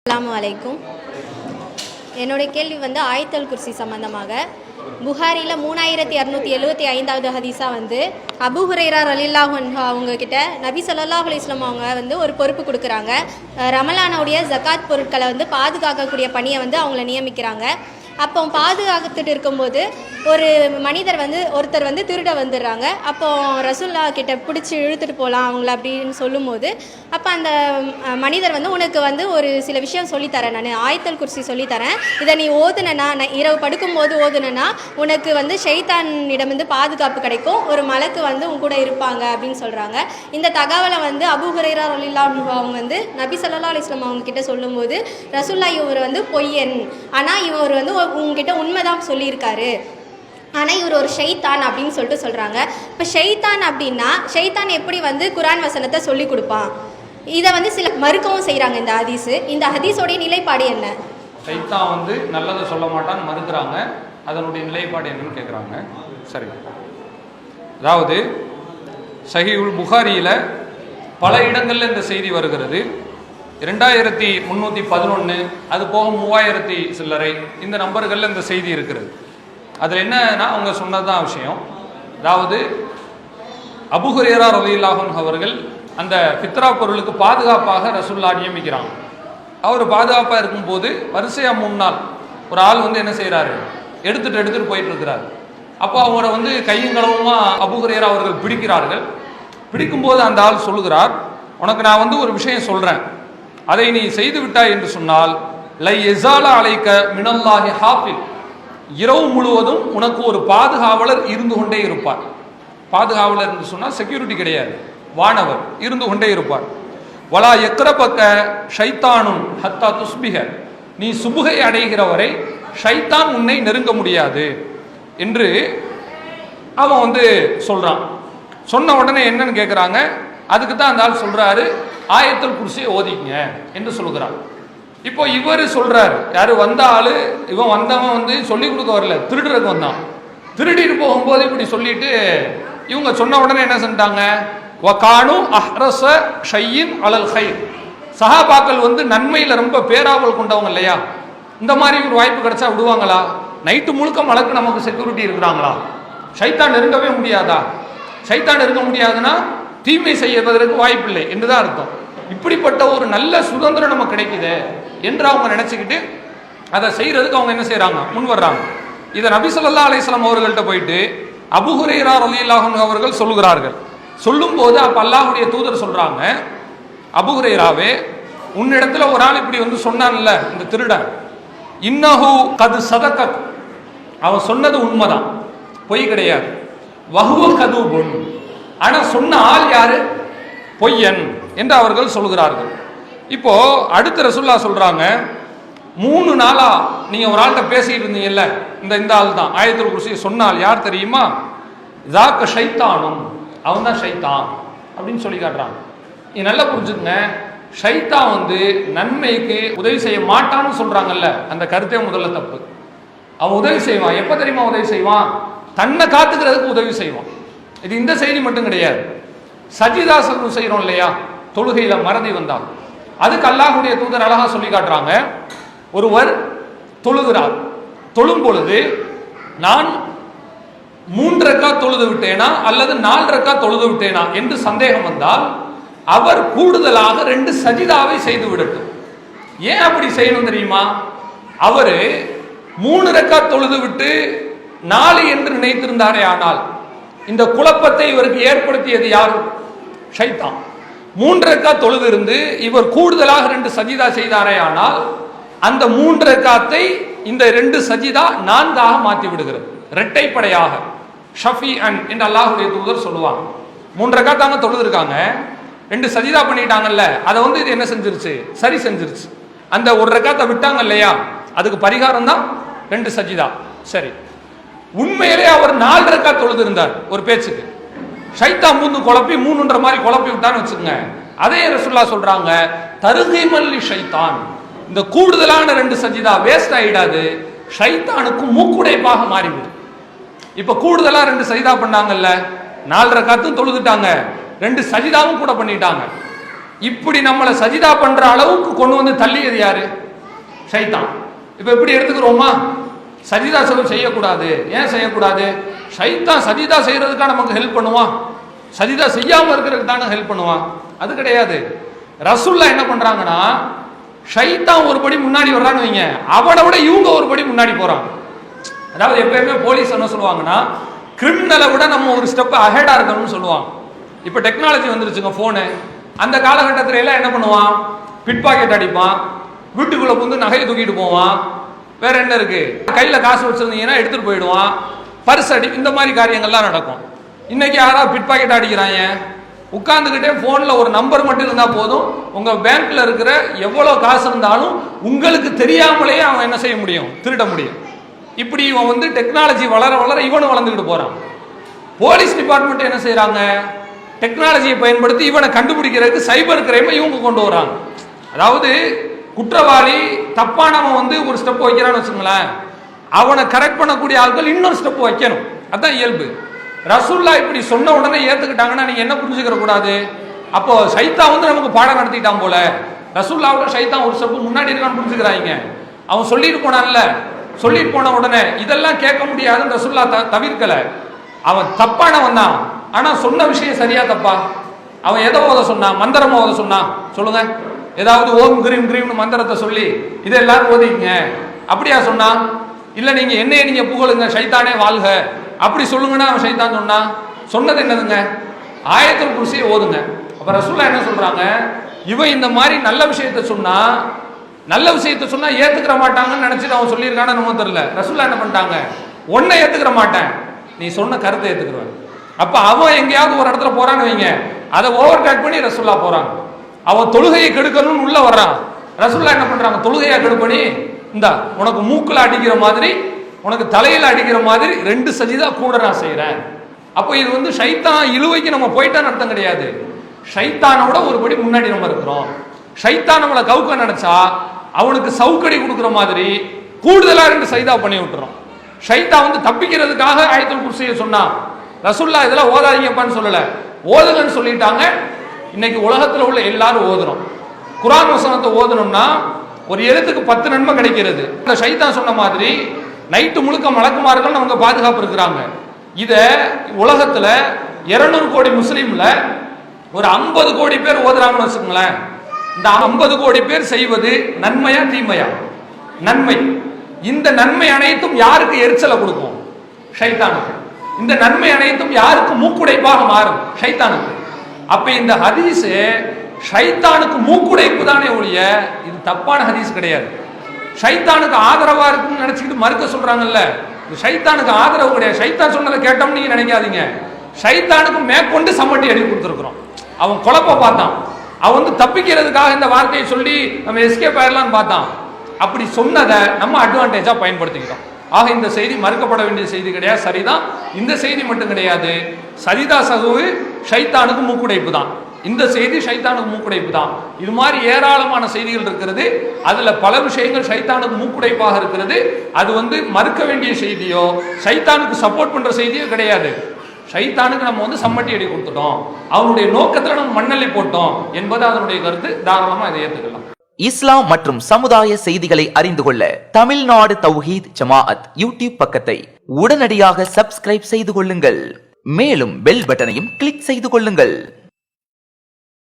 அஸ்ஸலாமு அலைக்கும். என்னுடைய கேள்வி ஆயத்தல் குர்சி சம்பந்தமாக. புகாரியில் 3675வது ஹதீஸாக அபூ ஹுரைரா ரலியல்லாஹு அன்ஹு அவங்க கிட்ட நபி ஸல்லல்லாஹு அலைஹி வஸல்லம் அவங்க ஒரு பொறுப்பு கொடுக்குறாங்க. ரமலானுடைய ஜகாத் பொருட்களை பாதுகாக்கக்கூடிய பணியை அவங்கள நியமிக்கிறாங்க. அப்போ பாதுகாத்துட்டு இருக்கும்போது ஒரு மனிதர் ஒருத்தர் திருட வந்துடுறாங்க. அப்போ ரசூல்லா கிட்ட பிடிச்சி இழுத்துட்டு போகலாம் அவங்கள அப்படின்னு சொல்லும்போது, அப்போ அந்த மனிதர் உனக்கு ஒரு சில விஷயம் சொல்லித்தரேன், நான் ஆயத்தல் குர்சி சொல்லித்தரேன், இதை நீ ஓதுனா, இரவு படுக்கும்போது ஓதுனா உனக்கு ஷைத்தானிடம் பாதுகாப்பு கிடைக்கும், ஒரு மலக்கு உன் கூட இருப்பாங்க அப்படின்னு சொல்கிறாங்க. இந்த தகவலை அபூ ஹுரைரா ரலியல்லாஹு அன்ஹு அவங்க நபி ஸல்லல்லாஹு அலைஹி வஸல்லம் அவங்க கிட்ட சொல்லும்போது, ரசூல்லா இவர் பொய்யன், ஆனால் இவர் உங்ககிட்ட உண்மைதான் சொல்லியிருக்காரு, ஆனால் இவர் ஒரு ஷைத்தான் அப்படின்னு சொல்கிறாங்க. இப்போ ஷைத்தான் அப்படின்னா ஷைத்தான் எப்படி குர்ஆன் வசனத்தை சொல்லி கொடுப்பான்? இதை சில மறுக்கவும் செய்கிறாங்க இந்த ஹதீஸோடைய நிலைப்பாடு என்ன? ஷைத்தான் நல்லதை சொல்ல மாட்டான்னு மறுக்கிறாங்க, அதனுடைய நிலைப்பாடு என்னன்னு கேட்குறாங்க. சரி, அதாவது சஹீஹுல் புகாரியில் பல இடங்களில் இந்த செய்தி வருகிறது. 2311 அது போக 3000 சில்லறை இந்த நம்பர்களில் இந்த செய்தி இருக்கிறது. அதில் என்னன்னா அவங்க சொன்னதுதான் விஷயம். அதாவது அபூ ஹுரைரா ரலியல்லாஹு அன்ஹு அவர்கள் அந்த ஃபித்ரா பொருளுக்கு பாதுகாப்பாக ரசூலுல்லாஹ் நியமிக்கிறாங்க. அவர் பாதுகாப்பாக இருக்கும்போது வரிசையாக 3 நாள் ஒரு ஆள் என்ன செய்கிறாரு, எடுத்துட்டு போயிட்டு இருக்கிறாரு. அப்போ அவரை கையங்களவுமா அபூ ஹுரைரா அவர்கள் பிடிக்கிறார்கள். பிடிக்கும்போது அந்த ஆள் சொல்லுகிறார், உனக்கு நான் ஒரு விஷயம் சொல்கிறேன், அதை நீ செய்து விட்டாய் என்று சொன்னால் லை எஸாலா அலைக்க மினல்லாஹி ஹாஃபில், இரவு முழுவதும் உனக்கு ஒரு பாதுகாவலர் இருந்து கொண்டே இருப்பார். பாதுகாவலர் என்று சொன்னால் செக்யூரிட்டி கிடையாது, வானவர் இருந்து கொண்டே இருப்பார். வலா எக்ரபக்க ஷைத்தானும் ஹத்தா துஸ்பிக, நீ சுபுகை அடைகிற வரை ஷைத்தான் உன்னை நெருங்க முடியாது என்று அவன் சொல்றான். சொன்ன உடனே என்னன்னு கேட்குறாங்க. அதுக்கு தான் அந்த ஆள் சொல்றாரு, ஆயத்துல் குர்சியை ஓதிங்க என்று சொல்கிறார். இப்போ இவர் சொல்றாரு, யாரு வந்த ஆளு, இவன் வந்தவன் சொல்லி கொடுக்க வரல, திருடுறதுக்கு வந்தான். திருடிட்டு போகும்போது இப்படி சொல்லிட்டு இவங்க சொன்ன உடனே என்ன செஞ்சாங்க, வகானு அஹ்ரஸ ஷையின் அலல் கைர், சஹாபாக்கள் நன்மையில ரொம்ப பேராவல் கொண்டவங்க இல்லையா, இந்த மாதிரி ஒரு வாய்ப்பு கிடைச்சா விடுவாங்களா? நைட்டு முழுக்க மலக்கு நமக்கு செக்யூரிட்டி இருக்கிறாங்களா? ஷைத்தான் நெருங்கவே முடியாதா? ஷைத்தான் நெருங்க முடியாதுன்னா தீமை செய்வதற்கு வாய்ப்பில்லை என்றுதான் அர்த்தம். இப்படிப்பட்ட ஒரு நல்ல சுதந்திரம் நமக்கு கிடைக்குது என்று அவங்க நினைச்சுக்கிட்டு அதை செய்யறதுக்கு அவங்க என்ன செய்யறாங்க, முன் வர்றாங்க. இதை நபி ஸல்லல்லாஹு அலைஹி வஸல்லம் அவர்கள்ட்ட போயிட்டு அபூ ஹுரைரா ரலியல்லாஹு அன்ஹு அவர்கள் சொல்லுகிறார்கள். சொல்லும் போது அப்ப அல்லாஹ்வுடைய தூதர் சொல்றாங்க, அபூ ஹுரைராவே, உன்னிடத்துல ஒரு ஆள் இப்படி சொன்னான்ல, இந்த திருடன், இன்னஹு கது சதகக், அவன் சொன்னது உண்மைதான், பொய் கிடையாது. வஹுவ கதூபுன், ஆனா சொன்ன ஆள் யாரு, பொய்யன் என்று அவர்கள் சொல்கிறார்கள். இப்போ அடுத்த ரசூலுல்லாஹ் சொல்றாங்க, 3 நாளா நீங்க ஒரு ஆள்கிட்ட பேசிட்டு இருந்தீங்கல்ல, இந்த ஆள் தான் ஆயத்துல் குர்சி சொன்னால் யார் தெரியுமா, ஜாக்க ஷைத்தானும், அவன் தான் ஷைத்தான் அப்படின்னு சொல்லி காட்டுறாங்க. நீ நல்லா புரிஞ்சுக்கங்க, ஷைத்தான் நன்மைக்கு உதவி செய்ய மாட்டான்னு சொல்றாங்கல்ல, அந்த கருத்தே முதல்ல தப்பு. அவன் உதவி செய்வான். எப்ப தெரியுமா உதவி செய்வான், தன்னை காத்துக்கிறதுக்கு உதவி செய்வான். இது இந்த செய்தி மட்டும் கிடையாது. சஜிதா செய்யறோம் இல்லையா, தொழுகையில மறதி வந்தால், அதுக்கு அல்லாஹ்வுடைய தூதர் அழகா சொல்லி காட்டுறாங்க. ஒருவர் தொழுகிறார், தொழும் பொழுது நான் 3 ரக்காத் தொழுது விட்டேனா அல்லது 4 ரக்காத் தொழுது விட்டேனா என்று சந்தேகம் வந்தால் அவர் கூடுதலாக 2 சஜிதாவை செய்து விடட்டும். ஏன் அப்படி செய்யணும் தெரியுமா, அவரு 3 ரக்காத் தொழுது விட்டு 4 என்று நினைத்திருந்தாரே, ஆனால் இந்த குழப்பத்தை இவருக்கு ஏற்படுத்தியது யார், ஷைத்தான். 3 ரக்காத் தொழுது இருந்து இவர் கூடுதலாக 2 சஜிதா செய்தாரே, ஆனால் அந்த 3 ரக்காத்தை இந்த 2 சஜிதா 4ஆக மாற்றி விடுகிறது, இரட்டைப்படையாக. ஷஃபீஅன் என்று அல்லாஹ்வுடைய தூதர் சொல்லுவாங்க. 3 ரக்காத் தாங்க தொழுது இருக்காங்க, 2 சஜிதா பண்ணிட்டாங்கல்ல, அதை இது என்ன செஞ்சிருச்சு, சரி செஞ்சிருச்சு. அந்த 1 ரக்காத்தை விட்டாங்க இல்லையா, அதுக்கு பரிகாரம் தான் 2 சஜிதா. சரி, உண்மையிலே அவர் 4 ரக்காத் தொழுது இருந்தார் ஒரு பேச்சுக்கு, ஷைத்தான் குழப்பி 3ன்ற மாதிரி குழப்பி விட்டான்னு வச்சுக்கோங்க. அதே ரசூலுல்லாஹ் சொல்றாங்க, தர்கீமல்லி ஷைத்தான், இந்த கூடுதலான 2 சஜிதா வேஸ்ட் ஆயிடாது, ஷைத்தானுக்கு மூக்குடைப்பாக மாறிவிடும். இப்ப கூடுதலா 2 சஜிதா பண்ணாங்கல்ல, 4 ரக்காத்தும் தொழுதுட்டாங்க, 2 சஜிதாவும் கூட பண்ணிட்டாங்க. இப்படி நம்மளை சஜிதா பண்ற அளவுக்கு கொண்டு வந்து தள்ளியது யாரு? ஷைத்தான். இப்ப எப்படி எடுத்துக்கிறோமா? சஜிதா செய்யக்கூடாது. ஏன் செய்யக்கூடாது? ஷைத்தான் சஜிதா செய்யறதுக்காக நமக்கு ஹெல்ப் பண்ணுவான், சஜிதா செய்யாம இருக்கிறதுக்கு தானே ஹெல்ப் பண்ணுவான். அது கிடையாது. ரசூல்லா என்ன பண்றாங்கன்னா, ஷைத்தான் ஒரு படி முன்னாடி வர்றான்னு வைங்க, அவனை விட இவங்க ஒரு படி முன்னாடி போறாங்க. அதாவது எப்பயுமே போலீஸ் என்ன சொல்லுவாங்கன்னா, கிரிமினலை விட நம்ம ஒரு ஸ்டெப் அஹெடா இருக்கணும்னு சொல்லுவாங்க. இப்ப டெக்னாலஜி வந்துருச்சுங்க, போனு. அந்த காலகட்டத்தில எல்லாம் என்ன பண்ணுவான்? பிட் பாக்கெட் அடிப்பான், வீட்டுக்குள்ள புந்து நகையை தூக்கிட்டு போவான், வேற என்ன இருக்கு, கையில காசு வச்சிருந்தீங்கன்னா எடுத்துட்டு போயிடுவான், பர்ஸ் அடி, இந்த மாதிரி காரியங்கள்லாம் நடக்கும். இன்னைக்கு யாராவது பிட் பாக்கெட் அடிக்கிறாங்க, உட்கார்ந்துகிட்டே போன்ல ஒரு நம்பர் மட்டும் இருந்தா போதும், உங்க பேங்க்ல இருக்கிற எவ்வளவு காசு இருந்தாலும் உங்களுக்கு தெரியாமலேயே அவன் என்ன செய்ய முடியும்? திருட முடியும். இப்படி இவன் வந்து டெக்னாலஜி வளர வளர இவனும் வளர்ந்துக்கிட்டு போறான். போலீஸ் டிபார்ட்மெண்ட் என்ன செய்யறாங்க? டெக்னாலஜியை பயன்படுத்தி இவனை கண்டுபிடிக்கிறதுக்கு சைபர் கிரைமை இவங்க கொண்டு வராங்க. அதாவது குற்றவாளி தப்பானவன் வந்து ஒரு ஸ்டெப் வைக்கிறான்னு வச்சுங்களேன், அவனை கரெக்ட் பண்ணக்கூடிய ஆட்கள் இன்னொரு ஸ்டெப் வைக்கணும். அதான் இயல்பு. ரசூல்லா இப்படி சொன்ன உடனே ஏத்துக்கிட்டாங்கன்னா நீங்க என்ன புரிஞ்சுக்கிற கூடாது? அப்போ ஷைத்தான் வந்து நமக்கு பாடம் நடத்திட்டான் போல, ரசூல்லாவோட ஷைத்தான் ஒரு ஸ்டெப் முன்னாடி இருக்கான்னு புரிஞ்சுக்கிறாங்க. அவன் சொல்லிட்டு போனான்ல, சொல்லிட்டு போன உடனே இதெல்லாம் கேட்க முடியாதுன்னு ரசூல்லா தவிர்க்கல. அவன் தப்பானவன் தான், ஆனா சொன்ன விஷயம் சரியா தப்பா? அவன் எதை ஓத சொன்னான்? மந்திரமா ஓத சொன்னான்? சொல்லுங்க. ஏதாவது ஓம் கிரீம் கிரீம்னு மந்திரத்தை சொல்லி இதை எல்லாரும் ஓதிங்க அப்படியா சொன்னான்? இல்ல நீங்க என்னைய நீங்க புகழுங்க, ஷைத்தானே வாழ்க அப்படி சொல்லுங்கன்னா அவன் ஷைத்தான் சொன்னான்? சொன்னது என்னதுங்க? ஆயத்துல் குர்சியை ஓதுங்க. அப்ப ரசூல்லா என்ன சொல்றாங்க? இவன் இந்த மாதிரி நல்ல விஷயத்தை சொன்னா, நல்ல விஷயத்தை சொன்னா ஏத்துக்கிற மாட்டாங்கன்னு நினைச்சிட்டு அவன் சொல்லியிருக்கான்னு நம்ம தெரியல. ரசூல்லா என்ன பண்ணிட்டாங்க? ஒன்னை ஏத்துக்கிற மாட்டேன், நீ சொன்ன கருத்தை ஏத்துக்கிறவன். அப்ப அவன் எங்கேயாவது ஒரு இடத்துல போறான்னு வைங்க, அதை ஓவர் டேக் பண்ணி ரசூல்லா போறாங்க. அவன் தொழுகையை கெடுக்கணும்னு உள்ள வர்றான். ரசூல்லா என்ன பண்றாங்க? தொழுகையா கெடுப்பணி, இந்த உனக்கு மூக்குல அடிக்கிற மாதிரி, உனக்கு தலையில அடிக்கிற மாதிரி 2 சஜிதா கூட நான் செய்யறேன். அப்போ இது வந்து ஷைத்தான் இழுவைக்கு நம்ம போயிட்டான்னு அர்த்தம் கிடையாது. ஷைத்தானோட ஒரு படி முன்னாடி நம்ம இருக்கிறோம். ஷைத்தான் நம்மளை கவுக்க நினைச்சா அவனுக்கு சவுக்கடி கொடுக்குற மாதிரி கூடுதலா 2 சஜிதா பண்ணி விட்டுறோம். ஷைத்தான் வந்து தப்பிக்கிறதுக்காக ஆயத்துல் குர்சியை சொன்னான். ரசூல்லா இதெல்லாம் ஓதாதீங்கப்பான்னு சொல்லல, ஓதுங்கன்னு சொல்லிட்டாங்க. இன்னைக்கு உலகத்தில் உள்ள எல்லாரும் ஓதுறோம். குர்ஆன் வசனத்தை ஓதணும்னா ஒரு எழுத்துக்கு 10 நன்மை கிடைக்கிறது. இந்த ஷைத்தான் சொன்ன மாதிரி நைட்டு முழுக்க மலக்குமார்கள் அவங்க பாதுகாப்பு இருக்கிறாங்க. இத உலகத்துல 200 கோடி முஸ்லீம்ல ஒரு 50 கோடி பேர் ஓதுறாங்கன்னு வச்சுக்கோங்களேன். இந்த 50 கோடி பேர் செய்வது நன்மையா தீமையா? நன்மை. இந்த நன்மை அனைத்தும் யாருக்கு எரிச்சலை கொடுக்கும்? ஷைத்தானுக்கு. இந்த நன்மை அனைத்தும் யாருக்கு மூக்குடைப்பாக மாறும்? ஷைத்தானுக்கு. அப்ப இந்த ஹதீஸ் ஷைத்தானுக்கு மூக்குடைப்பு தானே ஒழிய இது தப்பான ஹதீஸ் கிடையாது. ஷைத்தானுக்கு ஆதரவா இருக்குன்னு நினைச்சுக்கிட்டு மறுக்க சொல்றாங்கல்ல, இது ஷைத்தானுக்கு ஆதரவு கிடையாது. ஷைத்தான் சொன்னதை கேட்டோம்னு நீங்க நினைக்காதீங்க. ஷைத்தானுக்கு மேற்கொண்டு சம்மட்டி அடி கொடுத்துருக்கிறோம். அவன் குழப்ப பார்த்தான், அவன் வந்து தப்பிக்கிறதுக்காக இந்த வார்த்தையை சொல்லி நம்ம எஸ்கேப் ஆயிடலாம்னு பார்த்தான். அப்படி சொன்னதை நம்ம அட்வான்டேஜா பயன்படுத்திக்கிறோம். ஆக இந்த செய்தி மறுக்கப்பட வேண்டிய செய்தி கிடையாது, சரிதான். இந்த செய்தி மட்டும் கிடையாது, சஜிதா சஹ்வு ஷைத்தானுக்கு மூக்குடைப்பு தான். இந்த செய்தி ஷைத்தானுக்கு மூக்குடைப்பு தான். இது மாதிரி ஏராளமான செய்திகள் இருக்கிறது. அதுல பல விஷயங்கள் ஷைத்தானுக்கு மூக்குடைப்பாக இருக்கிறது. அது வந்து மறுக்க வேண்டிய செய்தியோ ஷைத்தானுக்கு சப்போர்ட் பண்ற செய்தியோ கிடையாது. ஷைத்தானுக்கு நம்ம வந்து சம்மட்டி அடி கொடுத்துட்டோம், அவனுடைய நோக்கத்துல நம்ம மண்ணள்ளி போட்டோம் என்பது அதனுடைய கருத்து. தாராளமா இதை ஏற்றுக்கலாம். இஸ்லாம் மற்றும் சமுதாய செய்திகளை அறிந்து கொள்ள தமிழ்நாடு தௌஹீத் ஜமாஅத் யூடியூப் பக்கத்தை உடனடியாக சப்ஸ்கிரைப் செய்து கொள்ளுங்கள். மேலும் பெல் பட்டனையும் கிளிக் செய்து கொள்ளுங்கள்.